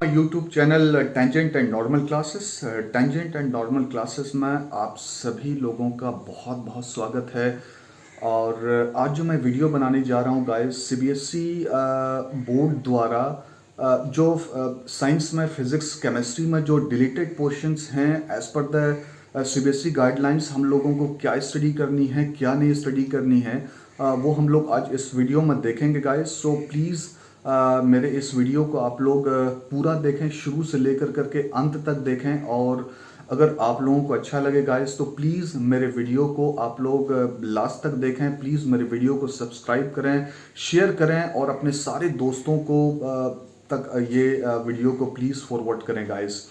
YouTube channel tangent and normal classes में आप सभी लोगों का बहुत बहुत स्वागत है। और आज जो मैं वीडियो बनाने जा रहा हूँ गाइस, सीबीएसई बोर्ड द्वारा जो साइंस में, फिज़िक्स, केमिस्ट्री में जो डिलीटेड पोर्शंस हैं as per the CBSE guidelines, हम लोगों को क्या स्टडी करनी है, क्या नहीं स्टडी करनी है, वो हम लोग आज इस वीडियो में देखेंगे गाइस। सो प्लीज़ मेरे इस वीडियो को आप लोग पूरा देखें, शुरू से लेकर करके अंत तक देखें। और अगर आप लोगों को अच्छा लगे गाइस तो प्लीज़ मेरे वीडियो को आप लोग लास्ट तक देखें। प्लीज़ मेरे वीडियो को सब्सक्राइब करें, शेयर करें और अपने सारे दोस्तों को तक ये वीडियो को प्लीज़ फॉरवर्ड करें गाइस।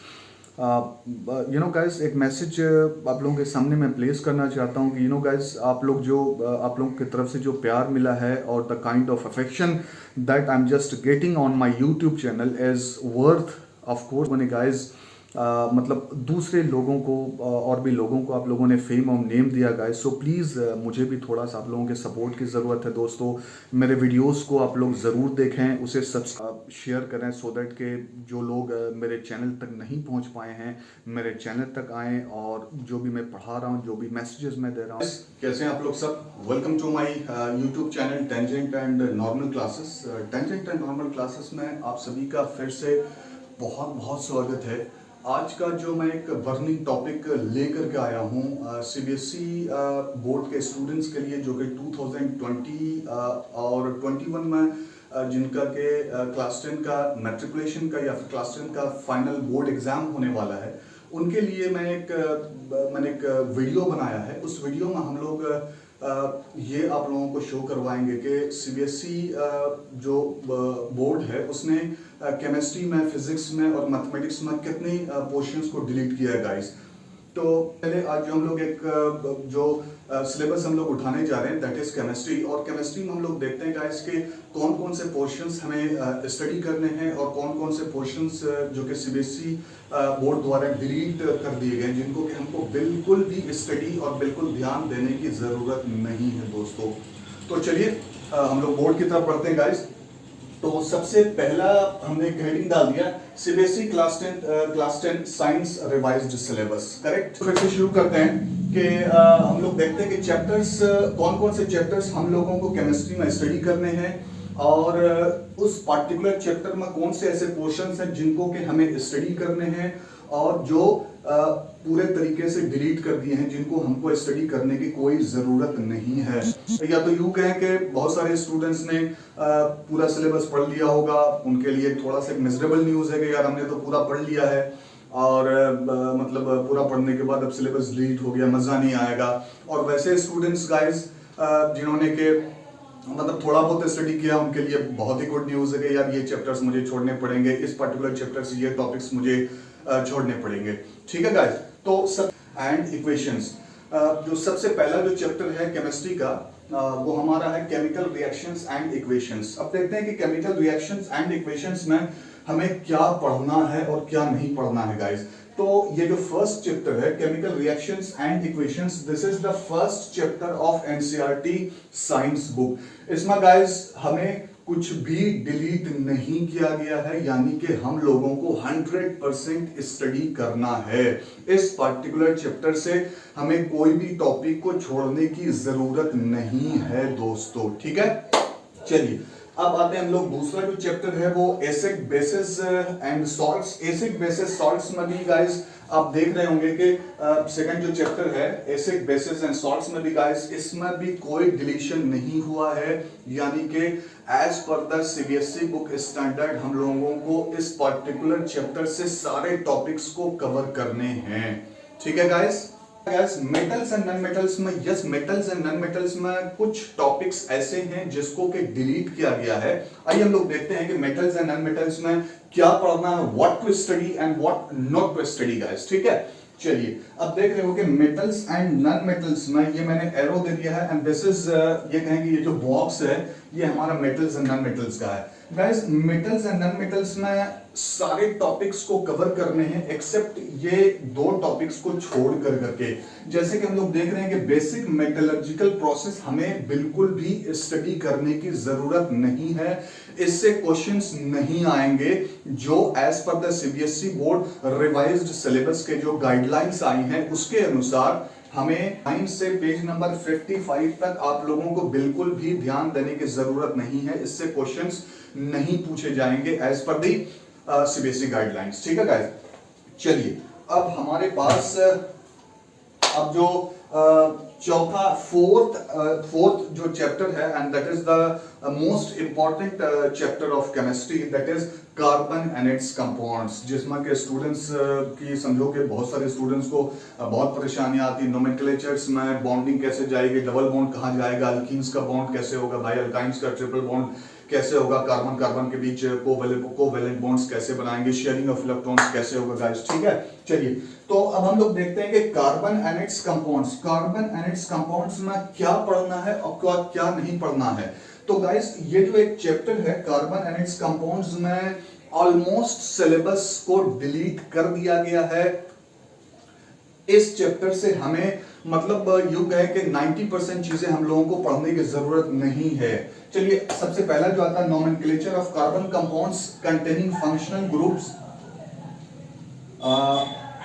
गाइस, एक मैसेज आप लोगों के सामने मैं प्लेस करना चाहता हूँ कि गाइस, आप लोगों की तरफ से जो प्यार मिला है और the kind of affection that I am just getting on my YouTube channel is worth of course money guys. मतलब दूसरे लोगों को और भी लोगों को आप लोगों ने फेम और नेम दिया गाइस। सो प्लीज़ मुझे भी थोड़ा सा आप लोगों के सपोर्ट की ज़रूरत है दोस्तों। मेरे वीडियोस को आप लोग ज़रूर देखें, उसे सब्सक्राइब शेयर करें सो दैट के जो लोग मेरे चैनल तक नहीं पहुंच पाए हैं मेरे चैनल तक आएँ और जो भी मैं पढ़ा रहा हूं, जो भी मैसेजेस मैं दे रहा हूँ। कैसे हैं आप लोग सब? Welcome to my YouTube channel tangent and normal classes. Tangent and normal classes में आप सभी का फिर से बहुत बहुत स्वागत है। आज का जो मैं एक बर्निंग टॉपिक लेकर के आया हूँ सीबीएसई बोर्ड के स्टूडेंट्स के लिए, जो कि 2020 और 21 में जिनका के क्लास 10 का मैट्रिकुलेशन का या फिर क्लास 10 का फाइनल बोर्ड एग्जाम होने वाला है, उनके लिए मैंने एक वीडियो बनाया है। उस वीडियो में हम लोग ये आप लोगों को शो करवाएंगे कि सीबीएसई जो बोर्ड है उसने केमिस्ट्री में, फिजिक्स में और मैथमेटिक्स में कितनी पोर्शंस को डिलीट किया है गाइस। तो पहले आज जो हम लोग एक जो सिलेबस हम लोग उठाने जा रहे हैं दैट इज केमिस्ट्री। और केमिस्ट्री में हम लोग देखते हैं गाइस कि कौन कौन से पोर्शंस हमें स्टडी करने हैं और कौन कौन से पोर्शंस जो कि सीबीएसई बोर्ड द्वारा डिलीट कर दिए गए, जिनको कि हमको बिल्कुल भी स्टडी और बिल्कुल ध्यान देने की जरूरत नहीं है दोस्तों। तो चलिए हम लोग बोर्ड की तरफ बढ़ते हैं गाइस। तो सबसे पहला हमने एक हेडिंग डाल दिया, CBSE class 10 science revised syllabus. Correct. फिर से शुरू करते हैं कि हम लोग देखते हैं कि चैप्टर्स, कौन कौन से चैप्टर्स हम लोगों को केमिस्ट्री में स्टडी करने हैं और उस पर्टिकुलर चैप्टर में कौन से ऐसे पोर्शंस हैं जिनको कि हमें स्टडी करने हैं और जो पूरे तरीके से डिलीट कर दिए हैं, जिनको हमको स्टडी करने की कोई जरूरत नहीं है। या तो यूं कहें कि बहुत सारे स्टूडेंट्स ने पूरा सिलेबस पढ़ लिया होगा, उनके लिए थोड़ा सा मिजरेबल न्यूज है कि यार हमने तो पूरा पढ़ लिया है और मतलब पूरा पढ़ने के बाद अब सिलेबस डिलीट हो गया, मजा नहीं आएगा। और वैसे स्टूडेंट्स गाइस जिन्होंने के मतलब थोड़ा बहुत स्टडी किया, उनके लिए बहुत ही गुड न्यूज है कि यार ये चैप्टर्स मुझे छोड़ने पड़ेंगे, इस पर्टिकुलर चैप्टर से ये टॉपिक्स मुझे छोड़ने पड़ेंगे। ठीक है गाइस। तो सब एंड इक्वेशंस, जो सबसे पहला जो चैप्टर है केमिस्ट्री का वो हमारा है केमिकल रिएक्शंस एंड इक्वेशंस। अब देखते हैं कि केमिकल रिएक्शंस एंड इक्वेशंस में हमें क्या पढ़ना है और क्या नहीं पढ़ना है गाइस। तो ये जो फर्स्ट चैप्टर है chemical reactions and equations, this is the first chapter of NCERT science book. इसमें गाइस हमें कुछ भी डिलीट नहीं किया गया है, यानी कि हम लोगों को 100% स्टडी करना है। इस पर्टिकुलर चैप्टर से हमें कोई भी टॉपिक को छोड़ने की जरूरत नहीं है दोस्तों। ठीक है, चलिए अब आते हैं हम लोग दूसरा जो चैप्टर है वो acid basis and salts. Acid basis salts में भी गाइस आप देख रहे होंगे कि सेकंड जो चैप्टर है एसिड बेसिस एंड सॉल्ट्स में भी गाइस इसमें भी कोई डिलीशन नहीं हुआ है, यानी कि as per the CBSE book standard हम लोगों को इस पर्टिकुलर चैप्टर से सारे टॉपिक्स को कवर करने हैं। ठीक है guys. Metals and non metals में, yes metals and non metals में कुछ टॉपिक्स ऐसे हैं जिसको कि डिलीट किया गया है। आइए हम लोग देखते हैं कि मेटल्स एंड नॉन मेटल्स में क्या पढ़ना है, what to study and what not to study guys. ठीक है, चलिए अब देख रहे हो कि मेटल्स एंड नॉन मेटल्स में ये मैंने एरो दे दिया है एंड दिस इज ये कहेंगे ये जो बॉक्स है ये हमारा मेटल्स एंड नॉन मेटल्स का है। Guys metals and non metals में सारे टॉपिक्स को कवर करने हैं एक्सेप्ट ये दो टॉपिक्स को छोड़ कर करके। जैसे कि हम लोग देख रहे हैं कि बेसिक मेटलर्जिकल प्रोसेस हमें बिल्कुल भी स्टडी करने की जरूरत नहीं है, इससे क्वेश्चंस नहीं आएंगे। जो as per the CBSE board revised syllabus के जो गाइडलाइंस आई हैं उसके अनुसार हमें 9 से पेज नंबर 55 तक आप लोगों को बिल्कुल भी ध्यान देने की जरूरत नहीं है, इससे क्वेश्चंस नहीं पूछे जाएंगे एज पर दी सीबीएसई गाइडलाइंस। ठीक है गाइस, चलिए अब हमारे पास अब जो चौथा फोर्थ जो चैप्टर है and that is the most important chapter of chemistry, that is carbon and it's compounds, जिसमें के स्टूडेंट्स की समझो कि बहुत सारे स्टूडेंट्स को बहुत परेशानियां आती है नोमेनक्लेचर्स में, बॉन्डिंग कैसे जाएगी, डबल बॉन्ड कहाँ जाएगा, अल्कीन्स का बॉन्ड कैसे होगा भाई, अल्काइंस का ट्रिपल बॉन्ड कैसे होगा, कार्बन कार्बन के बीच कोवेलेंट बॉन्ड्स कैसे बनाएंगे, शेयरिंग ऑफ इलेक्ट्रॉन्स कैसे होगा गाइस। ठीक है, चलिए तो अब हम लोग देखते हैं कि कार्बन एंड इट्स कंपाउंड्स में क्या पढ़ना है और क्या नहीं पढ़ना है। तो गाइस ये जो एक चैप्टर है कार्बन एंड इट्स कंपाउंड्स में ऑलमोस्ट सिलेबस को डिलीट कर दिया गया है। इस चैप्टर से हमें मतलब यूं कहे कि 90% चीजें हम लोगों को पढ़ने की जरूरत नहीं है। चलिए सबसे पहला जो आता है nomenclature of carbon compounds containing functional groups.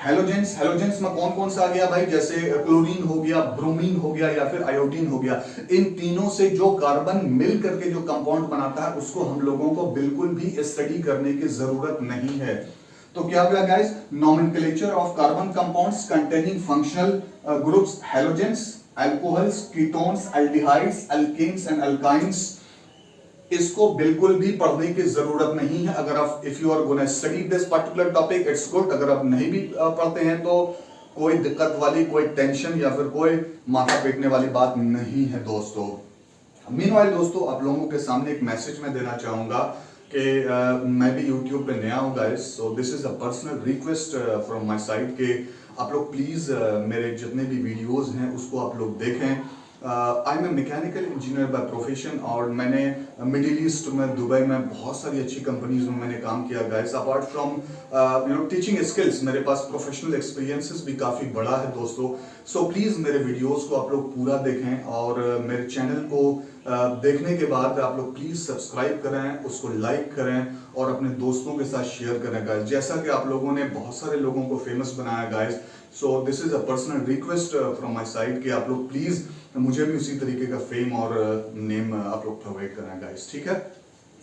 Halogens में कौन कौन सा आ गया भाई, जैसे क्लोरीन हो गया, ब्रोमीन हो गया या फिर आयोडीन हो गया। इन तीनों से जो कार्बन मिल करके जो कंपाउंड बनाता है उसको हम लोगों को बिल्कुल भी स्टडी करने की जरूरत नहीं है। तो क्या हुआ guys, nomenclature of carbon compounds containing functional groups, halogens, alcohols, ketones, aldehydes, alkenes and alkynes, इसको बिल्कुल भी पढ़ने की जरूरत नहीं है। अगर आप if you are gonna study this particular topic it's good, अगर आप नहीं भी पढ़ते हैं तो कोई दिक्कत वाली, कोई टेंशन या फिर कोई माथा पीटने वाली बात नहीं है दोस्तों। मीनवाइल दोस्तों आप लोगों के सामने एक मैसेज मैं देना चाहूंगा कि मैं भी YouTube पे नया हूँ guys, so this is a personal request from my side कि आप लोग प्लीज मेरे जितने भी वीडियोस हैं उसको आप लोग देखें। I am a mechanical engineer by profession और मैंने मिडिल ईस्ट में, दुबई में बहुत सारी अच्छी कंपनीज में मैंने काम किया guys. Apart from teaching skills मेरे पास प्रोफेशनल एक्सपीरियंसेस भी काफ़ी बड़ा है दोस्तों। सो प्लीज़ मेरे वीडियोस को आप लोग पूरा देखें और मेरे चैनल को देखने के बाद आप लोग प्लीज़ सब्सक्राइब करें, उसको लाइक करें और अपने दोस्तों के साथ शेयर करें गाइस, जैसा कि आप लोगों ने बहुत सारे लोगों को फेमस बनाया guys. So this is a personal request from my side कि आप लोग प्लीज़ मुझे भी उसी तरीके का फेम और नेम आप लोग प्रोवाइड करें गाइस। ठीक है,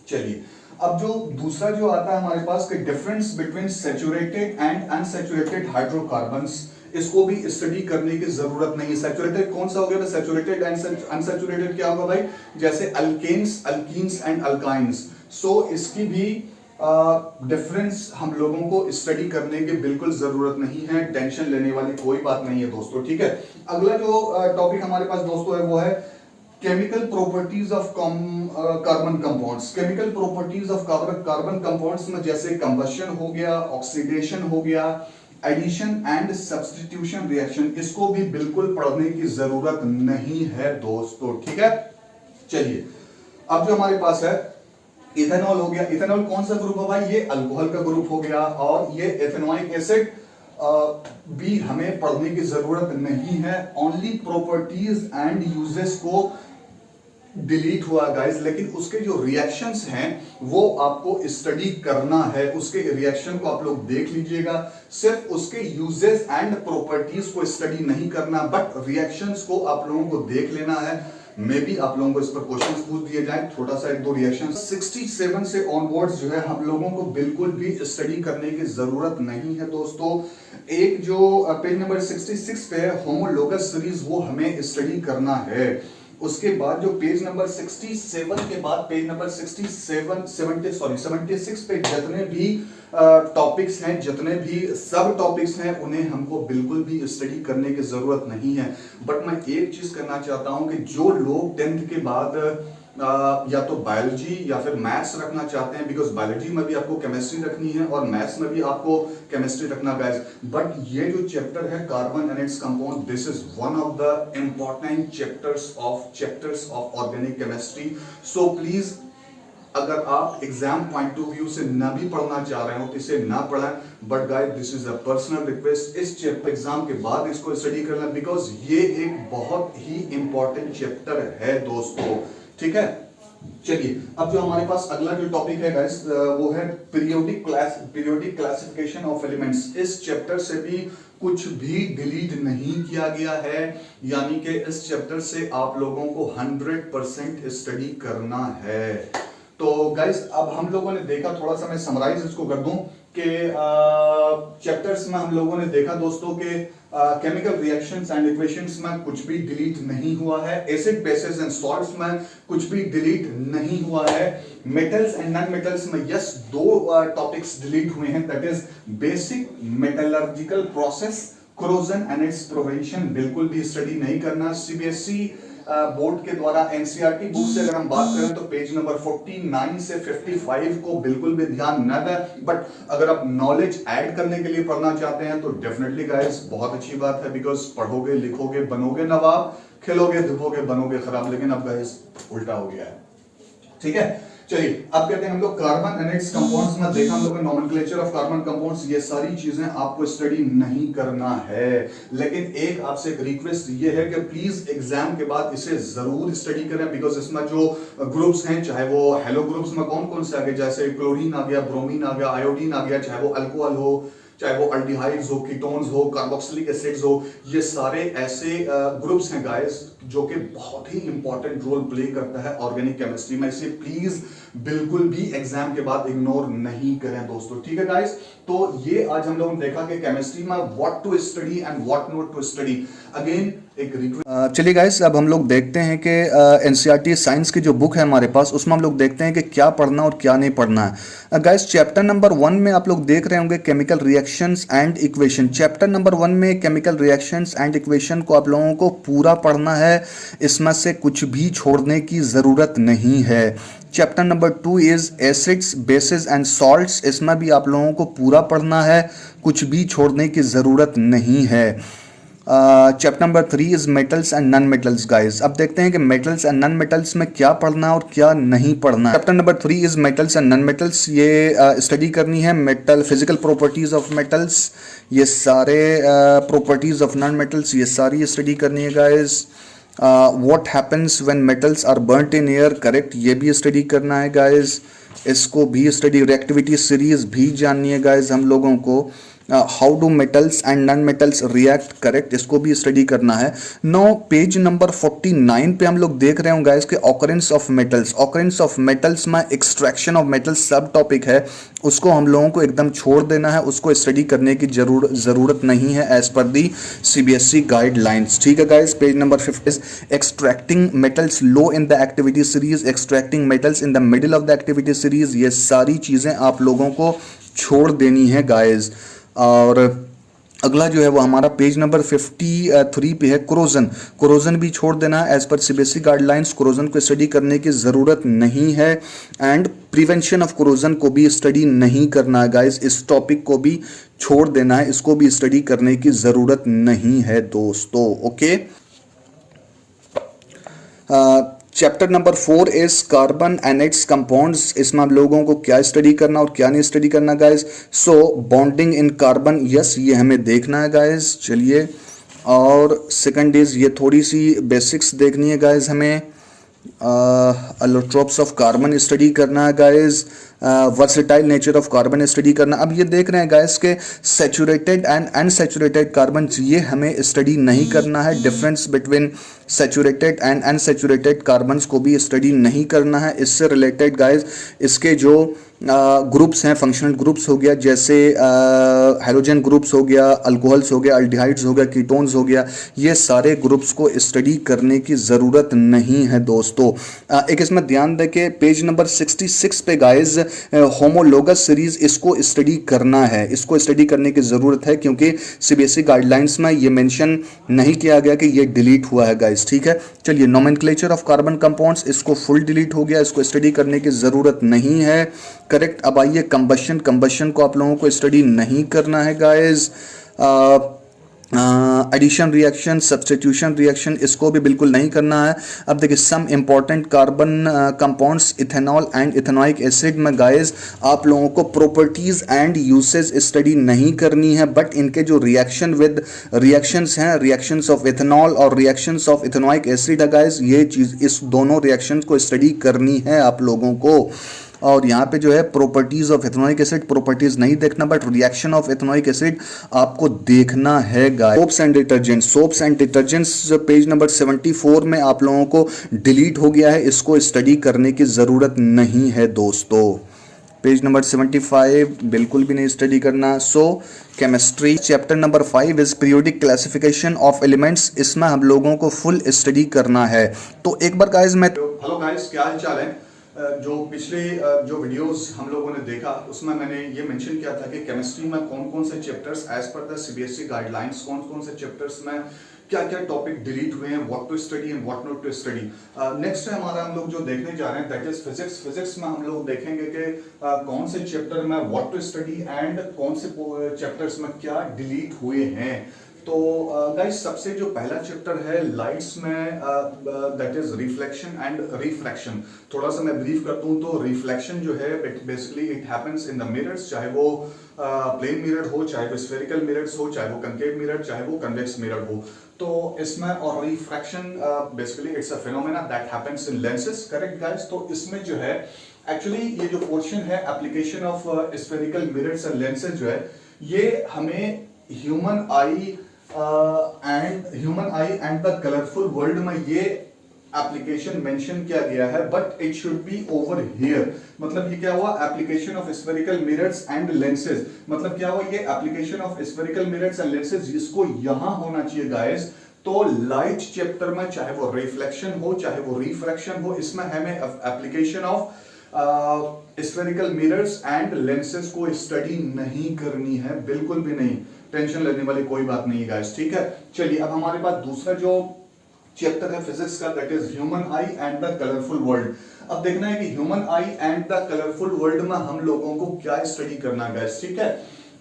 चलिए अब जो दूसरा जो आता है हमारे पास कि difference between saturated and unsaturated hydrocarbons, इसको भी स्टडी करने की जरूरत नहीं है। सैचुरेटेड कौन सा हो गया, सैचुरेटेड एंड अनसैचुरेटेड क्या होगा भाई, जैसे अल्केन्स, अल्कीन्स एंड अल्काइंस। सो इसकी भी डिफरेंस हम लोगों को स्टडी करने की बिल्कुल जरूरत नहीं है, टेंशन लेने वाली कोई बात नहीं है दोस्तों। ठीक है, अगला जो टॉपिक हमारे पास दोस्तों है वो है chemical properties of carbon compounds. Chemical properties of carbon compounds में जैसे कंबशन हो गया, ऑक्सीडेशन हो गया, एडिशन एंड सब्स्टिट्यूशन रिएक्शन, इसको भी बिल्कुल पढ़ने की जरूरत नहीं है दोस्तों। ठीक है, चलिए अब जो हमारे पास है इथेनॉल हो गया। इथेनॉल कौन सा ग्रुप है भाई, ये अल्कोहल का ग्रुप हो गया और ये एथेनोइक एसिड भी हमें पढ़ने की जरूरत नहीं है। ओनली प्रॉपर्टीज एंड यूजेस को डिलीट हुआ गाइस, लेकिन उसके जो रिएक्शंस हैं वो आपको स्टडी करना है। उसके रिएक्शन को आप लोग देख लीजिएगा, सिर्फ उसके यूजेस एंड प्रॉपर्टीज को स्टडी नहीं करना, बट रिएक्शंस को आप लोगों को देख लेना है। मे भी आप लोगों को इस पर क्वेश्चंस पूछ दिए जाए, छोटा सा एक दो रिएक्शन। 67 से ऑनवर्ड्स जो है हम लोगों को बिल्कुल भी स्टडी करने की जरूरत नहीं है दोस्तों। एक जो पेज नंबर 66 पे है होमोलोगस सीरीज, वो हमें स्टडी करना है। उसके बाद जो पेज नंबर 67 के बाद पेज नंबर 76 पे जितने भी टॉपिक्स हैं, जितने भी सब टॉपिक्स हैं, उन्हें हमको बिल्कुल भी स्टडी करने की जरूरत नहीं है। बट मैं एक चीज करना चाहता हूं कि जो लोग 10th के बाद या तो बायोलॉजी या फिर मैथ्स रखना चाहते हैं, बिकॉज बायोलॉजी में भी आपको केमिस्ट्री रखनी है और मैथ्स में भी आपको केमिस्ट्री रखना गाइस। बट ये जो चैप्टर है carbon and its compound, this is one of the important chapters of organic chemistry. So please अगर आप एग्जाम पॉइंट ऑफ व्यू से ना भी पढ़ना चाह रहे हो तो इसे ना पढ़ें, but guys this is a personal request, इस चैप्टर एग्जाम के बाद इसको स्टडी करना, बिकॉज ये एक बहुत ही इंपॉर्टेंट चैप्टर है दोस्तों, ठीक है। चलिए अब जो हमारे पास अगला जो टॉपिक है गाइस वो है पीरियोडिक क्लासिफिकेशन ऑफ एलिमेंट्स। इस चैप्टर से भी कुछ भी डिलीट नहीं किया गया है, यानी कि इस चैप्टर से आप लोगों को 100% स्टडी करना है। तो गाइस अब हम लोगों ने देखा, थोड़ा सा मैं समराइज इसको कर दूं कि चैप्टर्स में हम लोगों ने देखा दोस्तों के केमिकल रिएक्शंस एंड इक्वेशंस में कुछ भी डिलीट नहीं हुआ है, एसिड बेसिस एंड सॉल्ट्स में कुछ भी डिलीट नहीं हुआ है, मेटल्स एंड नॉन मेटल्स में यस 2 टॉपिक्स डिलीट हुए हैं, that is basic metallurgical process, corrosion and it's prevention बिल्कुल भी स्टडी नहीं करना। सीबीएसई बोर्ड के द्वारा एनसीईआरटी बुक से अगर हम बात करें तो पेज नंबर 49 से 55 को बिल्कुल भी ध्यान न दें, बट अगर आप नॉलेज ऐड करने के लिए पढ़ना चाहते हैं तो डेफिनेटली गाइस बहुत अच्छी बात है, बिकॉज पढ़ोगे लिखोगे बनोगे नवाब, खिलोगे धुपोगे बनोगे खराब, लेकिन अब गाइस उल्टा हो गया है, ठीक है। चलिए अब कहते हैं हम लोग कार्बन एंड इट्स कंपाउंड्स में देखा हम लोग ने नोमेनक्लेचर ऑफ कार्बन कंपाउंड्स, ये सारी चीजें आपको स्टडी नहीं करना है, लेकिन एक आपसे एक रिक्वेस्ट ये है कि प्लीज एग्जाम के बाद इसे जरूर स्टडी करें, बिकॉज इसमें जो ग्रुप्स हैं, चाहे वो हेलो ग्रुप्स में कौन कौन से आ गए, जैसे क्लोरीन आ गया, ब्रोमीन आ गया, आयोडीन आ गया, चाहे वो अल्कोहल हो, चाहे वो अल्डिहाइड्स हो, कीटोन्स हो, कार्बोक्सिलिक एसिड्स हो, ये सारे ऐसे ग्रुप्स हैं गाइस जो कि बहुत ही इंपॉर्टेंट रोल प्ले करता है ऑर्गेनिक केमिस्ट्री में, इसे प्लीज बिल्कुल भी एग्जाम के बाद इग्नोर नहीं करें दोस्तों, ठीक है गाइस। तो ये आज हम लोगों ने देखा कि केमिस्ट्री में what to study and what not to study. Again एक रिक्वेस्ट, चलिए गाइस अब हम लोग देखते हैं कि एनसीईआरटी साइंस की जो बुक है हमारे पास, उसमें हम लोग देखते हैं कि क्या पढ़ना और क्या नहीं पढ़ना है। गाइस चैप्टर नंबर 1 में आप लोग देख रहे होंगे chemical reactions and equation. Chapter number 1 में केमिकल रिएक्शंस एंड इक्वेशन को आप लोगों को पूरा पढ़ना है, इसमें से कुछ भी छोड़ने की ज़रूरत नहीं है। Chapter number 2 is acids bases and salts, इसमें भी आप लोगों को पूरा पढ़ना है, कुछ भी छोड़ने की ज़रूरत नहीं है। Chapter number 3 is metals and non metals guys. अब देखते हैं कि मेटल्स एंड नॉन मेटल्स में क्या पढ़ना है और क्या नहीं पढ़ना है। Chapter number 3 is metals and non metals, ये स्टडी करनी है metal, physical properties of metals, ये सारे प्रॉपर्टीज ऑफ नॉन मेटल्स, ये सारी स्टडी करनी है guys. What happens when metals are burnt in air, correct, ये भी स्टडी करना है गाइस, इसको भी स्टडी, रिएक्टिविटी सीरीज भी जाननी है गाइस हम लोगों को। How do metals and non metals react, correct, इसको भी स्टडी करना है। नो पेज नंबर 49 पे हम लोग देख रहे होंगे गाइस कि occurrence of metals, occurrence of metals में एक्सट्रैक्शन ऑफ मेटल्स सब टॉपिक है, उसको हम लोगों को एकदम छोड़ देना है, उसको स्टडी करने की जरूरत नहीं है एज पर दी सीबीएसई गाइडलाइंस, ठीक है guys. Page number 50 extracting metals low in the activity series, extracting metals in the middle of the activity series, ये सारी चीजें आप लोगों को छोड़ देनी है गाइस। और अगला जो है वो हमारा पेज नंबर 53 पे है कोरोजन, कोरोजन भी छोड़ देना है as per CBSE guidelines, corrosion को स्टडी करने की ज़रूरत नहीं है। एंड प्रिवेंशन ऑफ कोरोजन को भी स्टडी नहीं करना है गाइस, इस टॉपिक को भी छोड़ देना है, इसको भी स्टडी करने की ज़रूरत नहीं है दोस्तों, okay. Chapter number 4 is carbon and it's compounds, इसमें आप लोगों को क्या स्टडी करना और क्या नहीं स्टडी करना guys. So bonding in carbon, yes ये हमें देखना है गाइस, चलिए। और सेकंड इज ये थोड़ी सी बेसिक्स देखनी है गाइस हमें, अलोट्रोप्स ऑफ कार्बन स्टडी करना है guys, versatile nature of carbon study करना। अब ये देख रहे हैं गाइस के सैचुरेटेड एंड अनसैचुरेटेड कार्बन, ये हमें स्टडी नहीं करना है, difference between saturated and unsaturated carbons को भी स्टडी नहीं करना है। इससे रिलेटेड गाइस इसके जो ग्रुप्स हैं, फंक्शनल ग्रुप्स हो गया, जैसे हेलोजन ग्रुप्स हो गया, अल्कोहल्स हो गया, अल्डिहाइड्स हो गया, कीटोन्स हो गया, ये सारे ग्रुप्स को स्टडी करने की ज़रूरत नहीं है दोस्तों। एक इसमें ध्यान दें कि पेज नंबर 66 पे गाइस होमोलोगस सीरीज, इसको स्टडी करना है, इसको स्टडी करने की ज़रूरत है, क्योंकि सीबीएसई गाइडलाइंस में ये मेंशन नहीं किया गया कि ये डिलीट हुआ है गाइस, ठीक है। चलिए, नोमेनक्लेचर ऑफ कार्बन कंपाउंड्स, इसको फुल डिलीट हो गया, इसको स्टडी करने की ज़रूरत नहीं है, करेक्ट। अब आइए कंबशन, कंबशन को आप लोगों को स्टडी नहीं करना है guys. Addition reaction, substitution reaction, इसको भी बिल्कुल नहीं करना है। अब देखिए, some important carbon compounds, ethanol and ethanoic acid में गाइस आप लोगों को प्रॉपर्टीज एंड यूसेज स्टडी नहीं करनी है, बट इनके जो रिएक्शन विद रिएक्शंस हैं, रिएक्शंस ऑफ इथेनॉल और रिएक्शंस ऑफ इथेनॉइक एसिड है गाइस, ये चीज, इस दोनों रिएक्शंस को स्टडी करनी है आप लोगों को। और यहाँ पे जो है properties of ethanoic acid, properties नहीं देखना, but reaction of ethanoic acid आपको देखना है guys. Soaps and detergent, soaps and detergents page number 74 में आप लोगों को डिलीट हो गया है, इसको स्टडी करने की जरूरत नहीं है दोस्तों। पेज नंबर 75 बिल्कुल भी नहीं स्टडी करना। So chemistry chapter number 5 is periodic classification of elements, इसमें हम लोगों को फुल स्टडी करना है। तो एक बार गाइस मैं, हेलो गाइस, क्या हाल चाल है। जो पिछले जो वीडियोस हम लोगों ने देखा उसमें मैंने ये मेंशन किया था कि केमिस्ट्री में कौन कौन से chapters as per the CBSE guidelines, कौन कौन से चैप्टर्स में क्या क्या टॉपिक डिलीट हुए हैं, what to study and what not to study. Next है हमारा, हम लोग जो देखने जा रहे हैं दैट इज फिजिक्स। फिजिक्स में हम लोग देखेंगे कि कौन से चैप्टर में व्हाट टू स्टडी एंड कौन से चैप्टर्स में क्या डिलीट हुए हैं। तो गाइस, सबसे जो पहला चैप्टर है लाइट्स में, that is reflection and refraction. थोड़ा सा मैं ब्रीफ करता हूं तो रिफ्लेक्शन जो है basically it happens in the mirrors, चाहे वो प्लेन मिरर हो, चाहे वो स्फेरिकल मिरर्स हो, चाहे वो कंकेव मिरर, चाहे वो कन्वेक्स मिरर हो। तो इसमें, और refraction basically it's a phenomena that happens in lenses, correct guys. तो इसमें जो है एक्चुअली ये जो पोर्शन है application of spherical mirrors and lenses जो है, ये हमें human I and the colourful world में ये एप्लीकेशन मेंशन किया गया है, but it should be over here. मतलब ये क्या हुआ, application of spherical mirrors and lenses, मतलब क्या हुआ, ये application of spherical mirrors and lenses इसको यहां होना चाहिए गाइस। तो लाइट चैप्टर में चाहे वो रिफ्लेक्शन हो, चाहे वो रिफ्रैक्शन हो, इसमें हमें application of spherical mirrors and lenses को स्टडी नहीं करनी है, बिल्कुल भी नहीं। टेंशन लेने वाली कोई बात नहीं है गाइस, ठीक है। चलिए, अब हमारे पास दूसरा जो चैप्टर है फिजिक्स का, that is human I and the colourful world. अब देखना है कि human I and the colourful world में हम लोगों को क्या स्टडी करना है गाइस, ठीक है।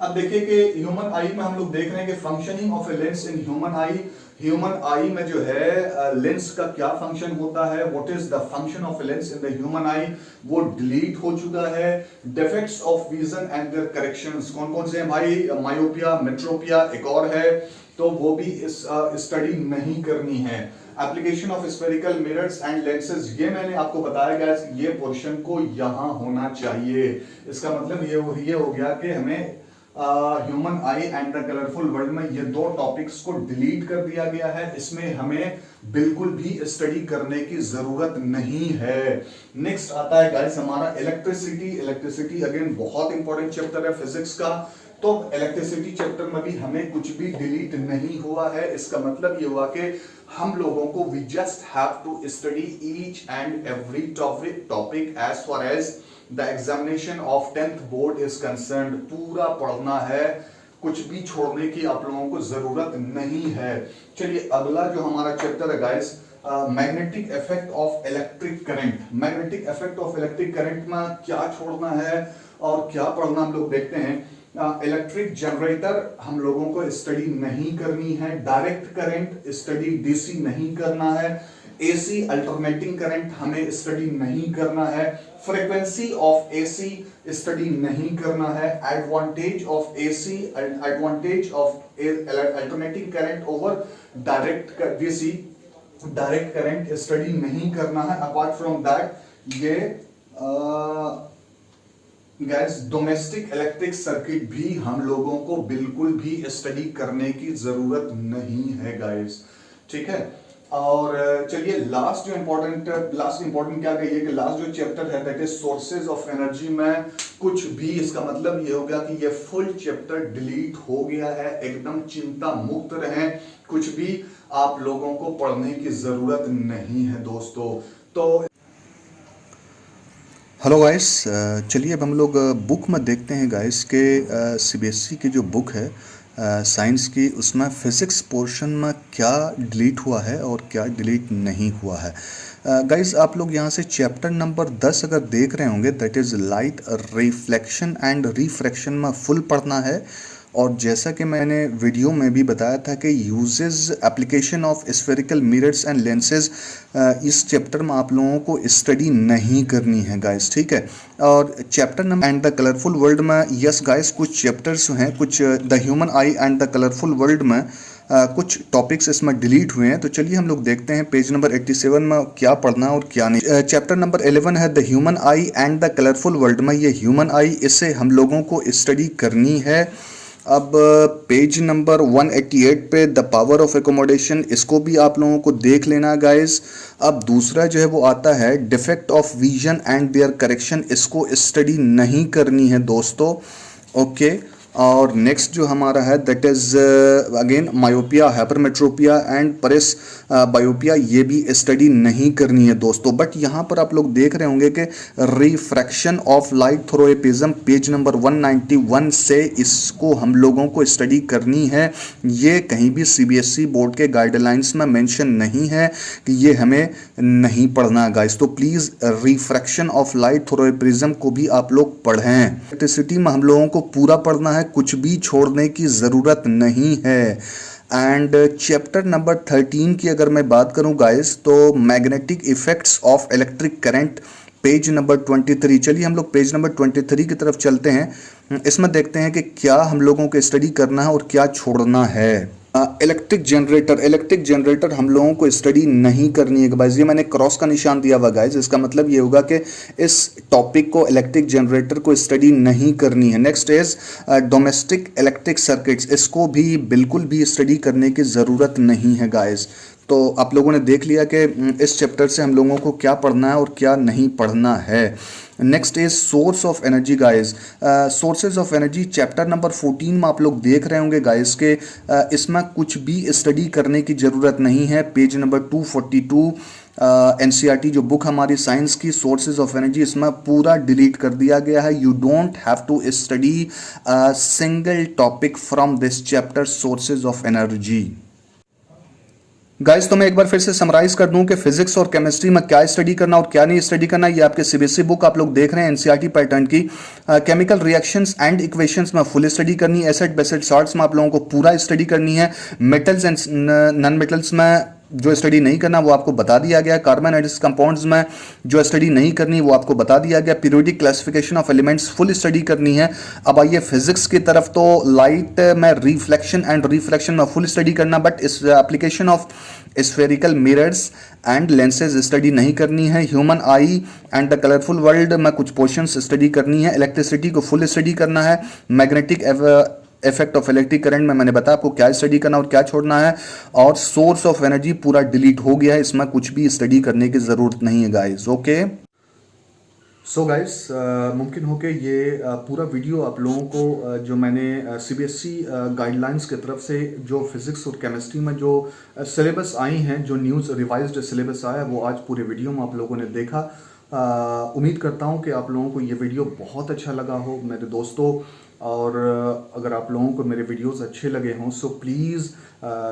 अब देखिए कि ह्यूमन आई में हम लोग देख रहे हैं कि functioning of a lens in human eye. Human eye में जो है लेंस का क्या फंक्शन होता है, what is the function of a lens in the human eye, वो डिलीट हो चुका है। Defects of vision and their corrections, कौन कौन से हैं भाई, मायोपिया, मेट्रोपिया, एक और है, तो वो भी इस स्टडी नहीं करनी है। Application of spherical mirrors and lenses, ये मैंने आपको बताया गया, ये पोर्शन को यहां होना चाहिए। इसका मतलब ये हो गया कि हमें human I and the colourful world में ये दो टॉपिक्स को डिलीट कर दिया गया है, इसमें हमें बिल्कुल भी स्टडी करने की जरूरत नहीं है। नेक्स्ट आता है गाइस हमारा इलेक्ट्रिसिटी। इलेक्ट्रिसिटी अगेन बहुत इंपॉर्टेंट चैप्टर है फिजिक्स का। तो इलेक्ट्रिसिटी चैप्टर में भी हमें कुछ भी डिलीट नहीं हुआ है। इसका मतलब ये हुआ कि हम लोगों को we just have to study each and every topic as far as the examination of 10th board is concerned. पूरा पढ़ना है, कुछ भी छोड़ने की आप लोगों को जरूरत नहीं है। चलिए, अगला जो हमारा चैप्टर है guys, magnetic effect of electric current. Magnetic effect of electric current में क्या छोड़ना है और क्या पढ़ना हम लोग देखते हैं। इलेक्ट्रिक जनरेटर हम लोगों को स्टडी नहीं करनी है। डायरेक्ट करंट स्टडी डीसी नहीं करना है। एसी अल्टरनेटिंग करंट हमें स्टडी नहीं करना है। फ्रीक्वेंसी ऑफ एसी स्टडी नहीं करना है। Advantage of AC, advantage of alternating current over direct DC, direct current study नहीं करना है। अपार्ट फ्रॉम दैट ये गैस डोमेस्टिक इलेक्ट्रिक सर्किट भी हम लोगों को बिल्कुल भी स्टडी करने की जरूरत नहीं है गाइस, ठीक है। और चलिए, लास्ट इंपॉर्टेंट क्या कहिए कि लास्ट जो चैप्टर है that is sources of energy में कुछ भी, इसका मतलब ये हो गया कि ये फुल चैप्टर डिलीट हो गया है। एकदम चिंता मुक्त रहें, कुछ भी आप लोगों को पढ़ने की जरूरत नहीं है दोस्तों। तो हेलो गाइस, चलिए अब हम लोग बुक में देखते हैं गाइस के सीबीएसई की जो बुक है साइंस की, उसमें फिज़िक्स पोर्शन में क्या डिलीट हुआ है और क्या डिलीट नहीं हुआ है। गाइस आप लोग यहाँ से चैप्टर नंबर 10 अगर देख रहे होंगे, that is light reflection and refraction में फुल पढ़ना है। और जैसा कि मैंने वीडियो में भी बताया था कि uses application of spherical mirrors and lenses, इस चैप्टर में आप लोगों को स्टडी नहीं करनी है गाइस, ठीक है। और chapter number and the colourful world में, यस गाइस, कुछ चैप्टर्स हैं, कुछ the human I and the colourful world में कुछ टॉपिक्स इसमें डिलीट हुए हैं। तो चलिए हम लोग देखते हैं पेज नंबर 87 में क्या पढ़ना है और क्या नहीं। चैप्टर नंबर 11 है the human I and the colourful world में, ये ह्यूमन आई, इससे हम लोगों को स्टडी करनी है। अब पेज नंबर 188 पे द पावर ऑफ एकोमोडेशन, इसको भी आप लोगों को देख लेना गाइस। अब दूसरा जो है वो आता है defect of vision and their correction, इसको स्टडी नहीं करनी है दोस्तों, ओके। और नेक्स्ट जो हमारा है that is again myopia, hypermetropia and presbyopia, ये भी स्टडी नहीं करनी है दोस्तों। बट यहाँ पर आप लोग देख रहे होंगे कि refraction of light through a prism, page number 191 से इसको हम लोगों को स्टडी करनी है। ये कहीं भी सीबीएसई बोर्ड के गाइडलाइंस में मेंशन नहीं है कि ये हमें नहीं पढ़ना गाइस। तो please refraction of light through a prism को भी आप लोग पढ़ें। इलेक्ट्रिसिटी में हम लोगों को पूरा पढ़ना है, कुछ भी छोड़ने की ज़रूरत नहीं है। एंड चैप्टर नंबर 13 की अगर मैं बात करूं गाइस, तो magnetic effects of electric current, page number 23। चलिए हम लोग पेज नंबर 23 की तरफ चलते हैं। इसमें देखते हैं कि क्या हम लोगों को स्टडी करना है और क्या छोड़ना है। इलेक्ट्रिक जनरेटर हम लोगों को स्टडी नहीं करनी है गाइस। ये मैंने क्रॉस का निशान दिया हुआ गाइस, इसका मतलब ये होगा कि इस टॉपिक को, इलेक्ट्रिक जनरेटर को स्टडी नहीं करनी है। Next is domestic electric circuits, इसको भी बिल्कुल भी स्टडी करने की ज़रूरत नहीं है गाइस। तो आप लोगों ने देख लिया कि इस चैप्टर से हम लोगों को क्या पढ़ना है और क्या नहीं पढ़ना है। Next is source of energy guys, sources of energy chapter number 14 में आप लोग देख रहे होंगे गाइस के इसमें कुछ भी स्टडी करने की ज़रूरत नहीं है। पेज नंबर 242 एनसीईआरटी जो बुक हमारी साइंस की, सोर्सेज ऑफ एनर्जी, इसमें पूरा डिलीट कर दिया गया है। You don't have to study single topic from this chapter sources of energy. Guys तो मैं एक बार फिर से समराइज कर दूं कि फिजिक्स और केमिस्ट्री में क्या स्टडी करना और क्या नहीं स्टडी करना। ये आपके सीबीएसई बुक आप लोग देख रहे हैं एनसीईआरटी पैटर्न की। केमिकल रिएक्शंस एंड इक्वेशंस में फुल स्टडी करनी है। एसिड बेसिड सॉल्ट्स में आप लोगों को पूरा स्टडी करनी है। मेटल्स एंड नॉन मेटल्स में जो स्टडी नहीं करना वो आपको बता दिया गया। कार्बन एंड कंपाउंड्स में जो स्टडी नहीं करनी वो आपको बता दिया गया। Periodic classification of elements full study करनी है। अब आइए फिजिक्स की तरफ, तो लाइट में रिफ्लेक्शन एंड रिफ्रैक्शन में फुल स्टडी करना, बट इस application of spherical mirrors and lenses study नहीं करनी है। Human I and the colourful world में कुछ पोर्शंस स्टडी करनी है। इलेक्ट्रिसिटी को फुल स्टडी करना है। Magnetic effect of electric current में मैंने बताया आपको क्या स्टडी करना और क्या छोड़ना है। और सोर्स ऑफ एनर्जी पूरा डिलीट हो गया है, इसमें कुछ भी स्टडी करने की ज़रूरत नहीं है गाइस, ओके। सो गाइस मुमकिन हो कि ये पूरा वीडियो आप लोगों को जो मैंने सीबीएसई गाइडलाइंस की तरफ से जो फिज़िक्स और केमिस्ट्री में जो सिलेबस आई हैं, जो न्यूज़ रिवाइज्ड सिलेबस आया, वो आज पूरे वीडियो में आप लोगों ने देखा। उम्मीद करता हूँ कि आप लोगों को ये वीडियो बहुत अच्छा लगा हो मेरे दोस्तों। और अगर आप लोगों को मेरे वीडियोस अच्छे लगे हों सो प्लीज़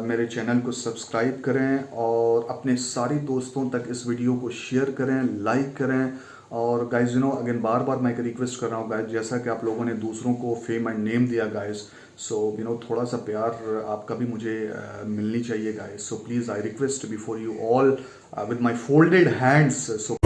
मेरे चैनल को सब्सक्राइब करें और अपने सारे दोस्तों तक इस वीडियो को शेयर करें, लाइक करें। और गाइज यू नो अगेन बार बार मैं एक रिक्वेस्ट कर रहा हूँ गाइज, जैसा कि आप लोगों ने दूसरों को फेम एंड नेम दिया गाइज, सो यू नो थोड़ा सा प्यार आपका भी मुझे मिलनी चाहिए guys. So please I request before you all with my folded hands, so